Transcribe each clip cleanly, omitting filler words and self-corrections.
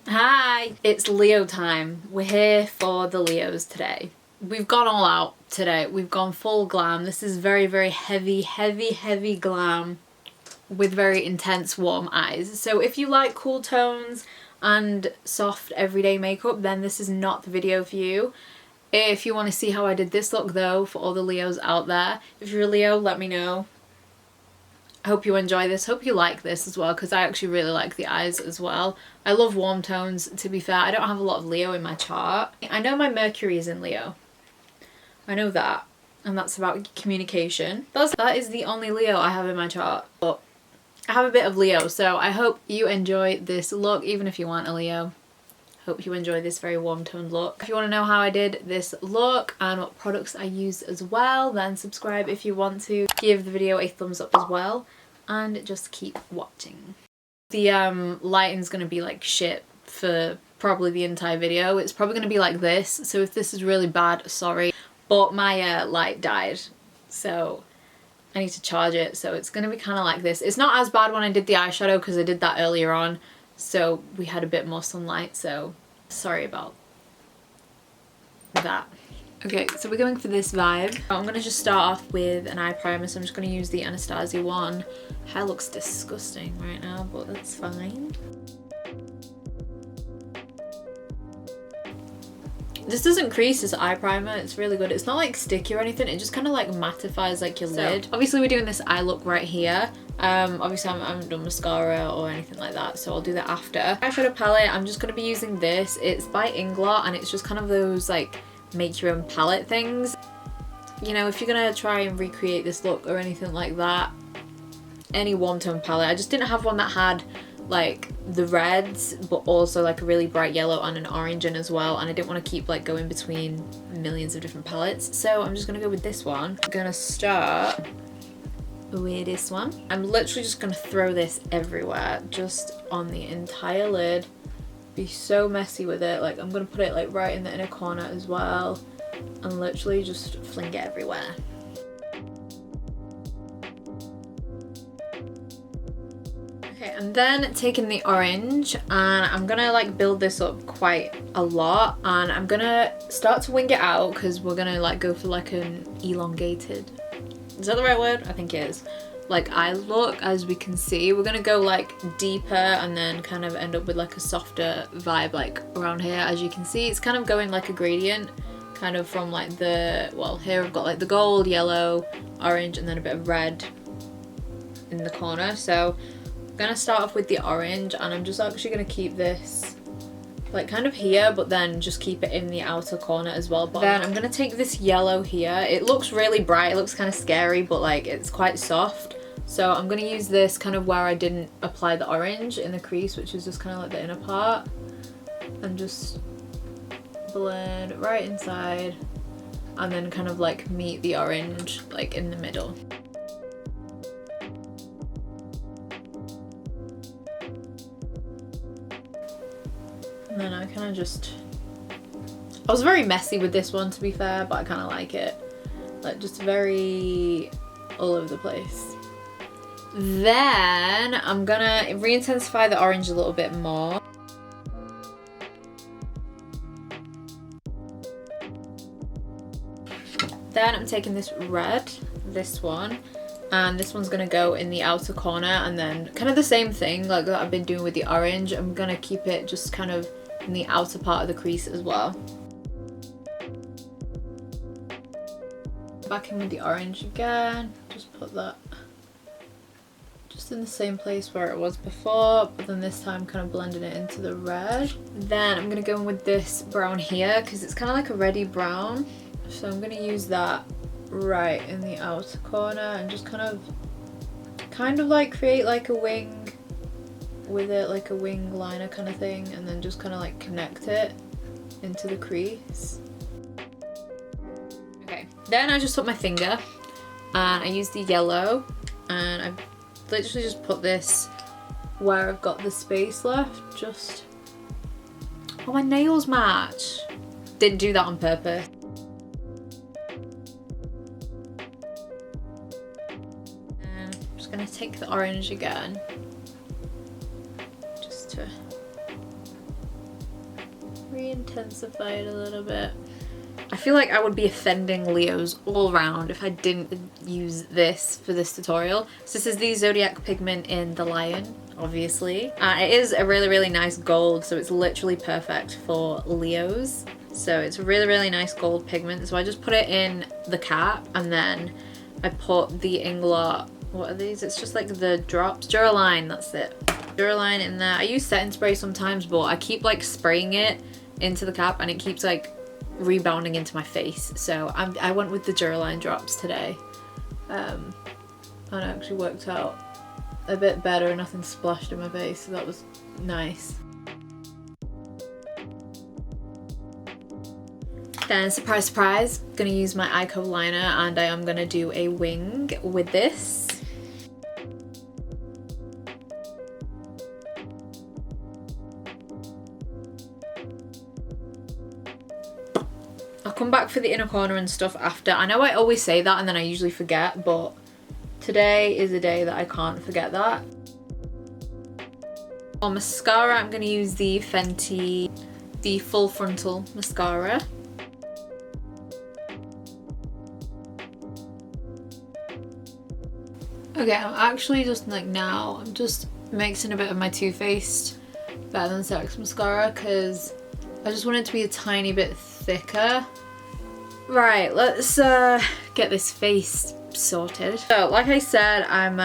Hi, it's Leo time. We're here for the Leos today. We've gone all out today. We've gone full glam. This is very, very heavy glam with very intense warm eyes. So if you like cool tones and soft everyday makeup, then this is not the video for you. If you want to see how I did this look though, for all the Leos out there, if you're a Leo, let me know. I hope you enjoy this. Hope you like this as well, because I actually really like the eyes as well. I love warm tones, to be fair. I don't have a lot of Leo in my chart. I know my Mercury is in Leo. I know that. And that's about communication. That is the only Leo I have in my chart. But I have a bit of Leo, so I hope you enjoy this look, even if you aren't a Leo. Hope you enjoy this very warm toned look. If you want to know how I did this look and what products I used as well, then subscribe if you want to. Give the video a thumbs up as well and just keep watching. The lighting's going to be like shit for probably the entire video. It's probably going to be like this, so if this is really bad, sorry. But my light died, so I need to charge it, so it's going to be kind of like this. It's not as bad when I did the eyeshadow because I did that earlier on. So we had a bit more sunlight, so sorry about that. Okay, so we're going for this vibe. I'm going to just start off with an eye primer, so I'm just going to use the Anastasia one. Hair looks disgusting right now, but that's fine. This doesn't crease this eye primer, it's really good. It's not like sticky or anything, it just kind of like mattifies like your lid. Obviously we're doing this eye look right here. Obviously I haven't done mascara or anything like that, so I'll do that after. Eyeshadow palette, I'm just going to be using this. It's by Inglot and it's just kind of those like make your own palette things. You know, if you're going to try and recreate this look or anything like that, any warm tone palette. I just didn't have one that had like the reds but also like a really bright yellow and an orange in as well, and I didn't want to keep like going between millions of different palettes, so I'm just gonna go with this one. I'm gonna start with this one. I'm literally just gonna throw this everywhere, just on the entire lid. Be so messy with it. Like I'm gonna put it like right in the inner corner as well and literally just fling it everywhere. And then taking the orange, and I'm gonna like build this up quite a lot, and I'm gonna start to wing it out because we're gonna like go for like an elongated, is that the right word? I think it is, like eye look. As we can see, we're gonna go like deeper and then kind of end up with like a softer vibe like around here. As you can see, it's kind of going like a gradient, kind of from like the, well, here I've got like the gold, yellow, orange, and then a bit of red in the corner. So I'm gonna start off with the orange, and I'm just actually gonna keep this like kind of here, but then just keep it in the outer corner as well. But then I'm gonna take this yellow here. It looks really bright, it looks kind of scary, but like it's quite soft. So I'm gonna use this kind of where I didn't apply the orange in the crease, which is just kind of like the inner part, and just blend right inside and then kind of like meet the orange like in the middle. And then I kind of just, I was very messy with this one to be fair, but I kind of like it. Like just very all over the place. Then I'm gonna re-intensify the orange a little bit more. Then I'm taking this red, this one, and this one's gonna go in the outer corner, and then kind of the same thing like that I've been doing with the orange. I'm gonna keep it just kind of in the outer part of the crease as well. Back in with the orange again, just put that just in the same place where it was before, but then this time kind of blending it into the red. Then I'm gonna go in with this brown here because it's kind of like a reddy brown, so I'm gonna use that right in the outer corner and just kind of like create like a wing with it, like a wing liner kind of thing, and then just kind of like connect it into the crease. Okay, then I just took my finger and I used the yellow, and I literally just put this where I've got the space left. Just, oh, my nails match. Didn't do that on purpose. And I'm just gonna take the orange again, just to re-intensify it a little bit. I feel like I would be offending Leos all round if I didn't use this for this tutorial. So this is the Zodiac pigment in the Lion, obviously. It is a really, really nice gold, so it's literally perfect for Leos. So it's a really, really nice gold pigment. So I just put it in the cap, and then I put the Inglot, what are these? It's just like the drops. Duraline, that's it. Duraline in there. I use setting spray sometimes, but I keep like spraying it into the cap and it keeps like rebounding into my face. So I went with the Duraline drops today. And it actually worked out a bit better and nothing splashed in my face, so that was nice. Then surprise, surprise, gonna use my Eyeko liner and I am gonna do a wing with this. I'll come back for the inner corner and stuff after. I know I always say that and then I usually forget, but today is a day that I can't forget that. For mascara, I'm gonna use the Fenty, the full frontal mascara. Okay, I'm actually just like now, I'm just mixing a bit of my Too Faced Better Than Sex mascara because I just want it to be a tiny bit thicker. Right, let's get this face sorted. So like I said, I'm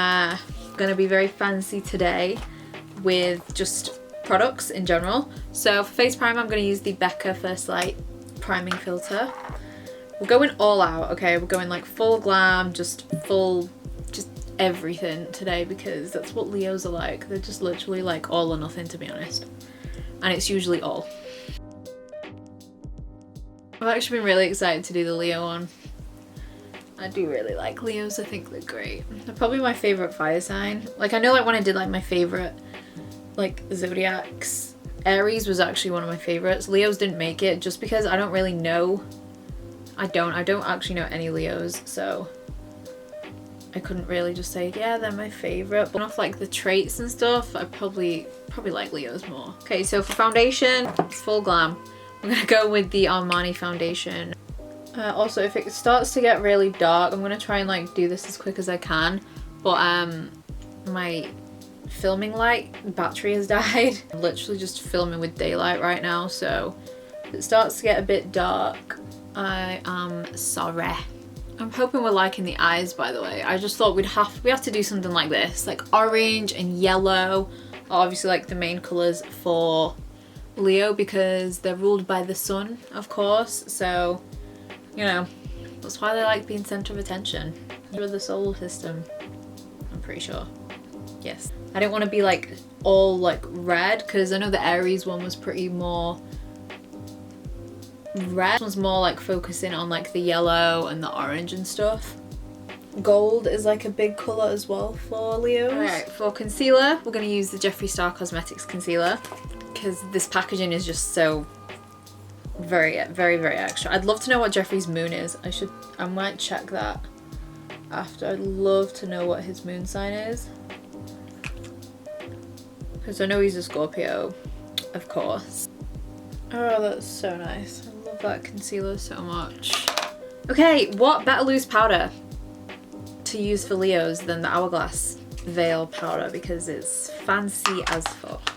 gonna be very fancy today with just products in general. So for face primer, I'm gonna use the Becca First Light priming filter. We're going all out, okay? We're going like full glam, just everything today because that's what Leos are like. They're just literally like all or nothing, to be honest. And it's usually all. I've actually been really excited to do the Leo one. I do really like Leos, I think they're great. They're probably my favourite fire sign. Like I know like when I did like my favourite like zodiacs, Aries was actually one of my favourites. Leos didn't make it just because I don't really know. I don't actually know any Leos, so I couldn't really just say, yeah, they're my favourite. But off like the traits and stuff, I probably like Leos more. Okay, so for foundation, full glam. I'm gonna go with the Armani foundation. Also, if it starts to get really dark, I'm gonna try and like do this as quick as I can. But my filming light battery has died. I'm literally just filming with daylight right now, so if it starts to get a bit dark, I am sorry. I'm hoping we're liking the eyes, by the way. I just thought we have to do something like this, like orange and yellow, obviously like the main colours for Leo because they're ruled by the sun, of course, so you know that's why they like being centre of attention. You're the solar system, I'm pretty sure. Yes, I didn't want to be like all like red because I know the Aries one was pretty more red. This one's more like focusing on like the yellow and the orange and stuff. Gold is like a big colour as well for Leos. Alright, for concealer, we're going to use the Jefree Star Cosmetics concealer because this packaging is just so very extra. I'd love to know what Jeffree's moon is. I might check that after. I'd love to know what his moon sign is because I know he's a Scorpio, of course. Oh, that's so nice. I love that concealer so much. Okay, what better loose powder to use for Leos than the Hourglass Veil powder because it's fancy as fuck.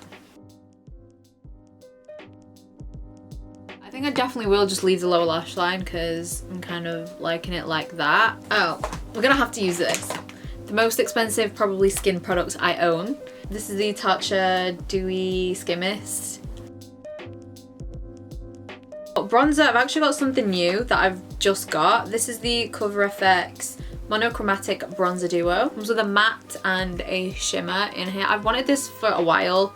I think I definitely will just leave the lower lash line because I'm kind of liking it like that. Oh, we're gonna have to use this. The most expensive probably skin products I own. This is the Tatcha Dewy Skin Mist. Bronzer, I've actually got something new that I've just got. This is the Cover FX Monochromatic Bronzer Duo. It comes with a matte and a shimmer in here. I've wanted this for a while,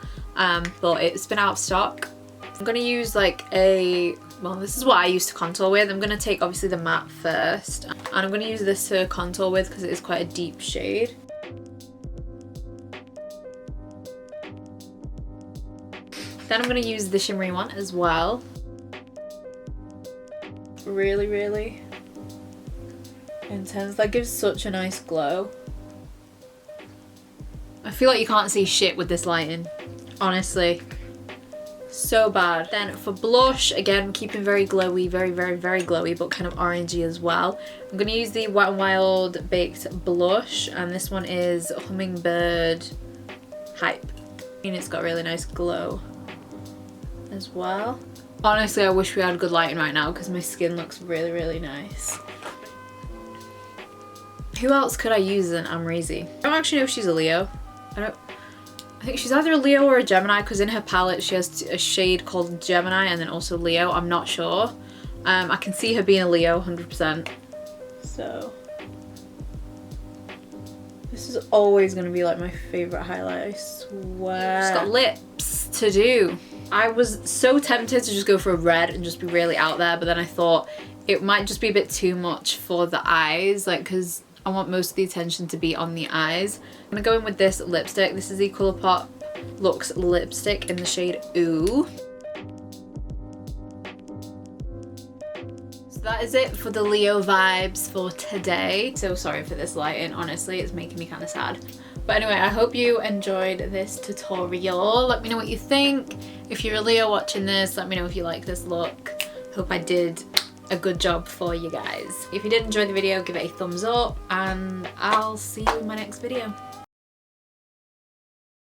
but it's been out of stock. I'm gonna use like well, this is what I used to contour with. I'm gonna take obviously the matte first, and I'm gonna use this to contour with because it is quite a deep shade. Then I'm gonna use the shimmery one as well. Really intense. That gives such a nice glow. I feel like you can't see shit with this lighting, honestly. So bad. Then for blush, again, keeping very glowy, very glowy, but kind of orangey as well. I'm going to use the Wet n Wild Baked Blush, and this one is Hummingbird Hype. And it's got a really nice glow as well. Honestly, I wish we had good lighting right now because my skin looks really nice. Who else could I use than Amrezy? I don't actually know if she's a Leo. I think she's either a Leo or a Gemini, because in her palette she has a shade called Gemini and then also Leo. I'm not sure. I can see her being a Leo 100%. So this is always going to be like my favourite highlight, I swear. She's got lips to do. I was so tempted to just go for a red and just be really out there, but then I thought it might just be a bit too much for the eyes, like, because I want most of the attention to be on the eyes. I'm gonna go in with this lipstick. This is the Colourpop Luxe lipstick in the shade Oouuuu. So that is it for the Leo vibes for today. So sorry for this lighting, honestly, it's making me kind of sad. But anyway, I hope you enjoyed this tutorial. Let me know what you think. If you're a Leo watching this, let me know if you like this look. Hope I did a good job for you guys. If you did enjoy the video, give it a thumbs up, and I'll see you in my next video.